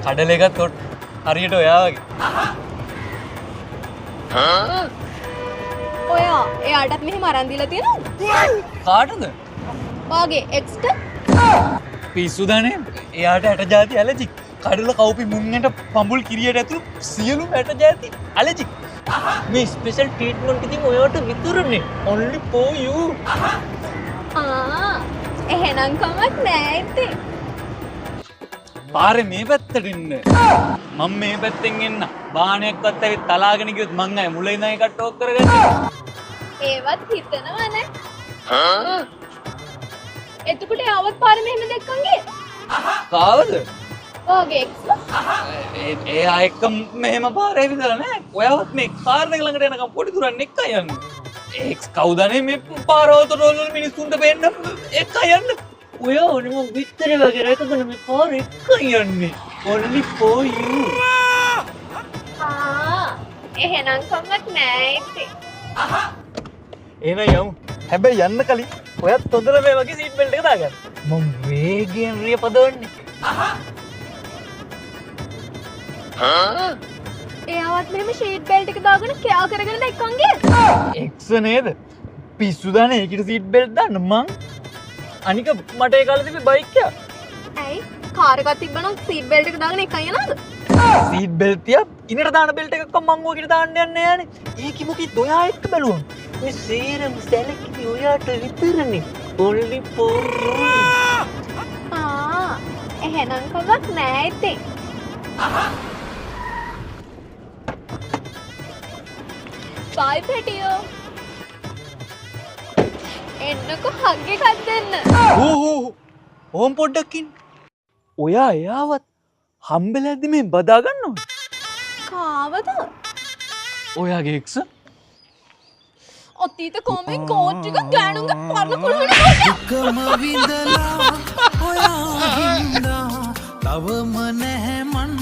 කඩල එකත් තොට් හරියට ඔයා වගේ. ඔයා එයාටත් මෙහෙම අරන් දීලා තියෙනවද? කාටද? වාගේ එක්ස්ට පිස්සු දනේ. එයාට ඇට ජාති ඇලර්ජික්. කඩල කවුපි මුංගට පඹුල් කිරියට ඇතුළු සියලුම ඇට ජාති ඇලර්ජික්. මේ ස්පෙෂල් ට්‍රීට්මන්ට් ඉතින් ඔයාට විතරනේ. only for you. එහෙනම් කමක් නෑ ඉතින්. පාරේ මේ පැත්තට එන්න. මම මේ පැත්තෙන් එන්න. වාහනයක්වත් ඇවිත් තලාගෙන ගියොත් මං අය මුල ඉඳන් එකට ටෝක් කරගන්න. ඒවත් හිතනවනේ. එතකොට ආවත් පාරේ මෙහෙම දැක්කන් ගියේ. කාවද? වාගේ එක්ස්. එයා එක්ක මෙහෙම පාරේ විතර නෑ. ඔයාවත් මේ කාර් එක ළඟට එනකම් පොඩි දුරක් එක්ක යන්න. එක්ස් කවුදනේ මේ පාරවලට රෝල් වල මිනිස්සුන්ට පෙන්න එක්ක යන්න. ඔයා ඕනෙම විතරේ වගේ රැකගෙන මේ පාර එක්ක යන්නේ. only for you. එහෙනම් කමක් නෑ ඉතින්. එහෙනම් යමු. හැබැයි යන්න කලින් ඔයත් හොඳට මේ වගේ සීට් බෙල්ට් එක දාගන්න. මම වේගයෙන් රිය පදවන්නේ. එයාවත් මෙහෙම ෂීට් බෙල්ට් එක දාගෙන කෑ කරගෙන දැක්කන් ගියේ. එක්ස් නේද? පිස්සු දානේ ඒකට සීට් බෙල්ට් දාන්න මං. අනික මට ඒ කාලේ තිබ්බ බයික් එක. ඇයි? කාර් එකක් තිබ්බනම් සීට් බෙල්ට් එක දාගෙන එකයි යනවද? සීට් බෙල්ට් තියා ඉනට දාන බෙල්ට් එකක් මං ඔයකට දාන්න යන්නේ නෑනේ. ඒකි මොකද ඔයා එක්ක බැලුවම. මේ සේරම සැලකිලි ඔයාට විතරනේ. only for you. එහෙනම් කමක් නෑ ඉතින්. බයි පැටියෝ. එන්නකො හග් එකක් දෙන්න. ඕම් පොඩ්ඩක්කින්. ඔයා එයාවත් හම්බෙලද්දි මේ බදා ගන්නවද? කාවද? ඔයාගේ එක්ස්? අතීත කොමෙන් කෝට් ටික ගෑනුන්ගේ පරණ කුලහන එකම විඳලා ඔයා හින්දා තවම නැහැ මන්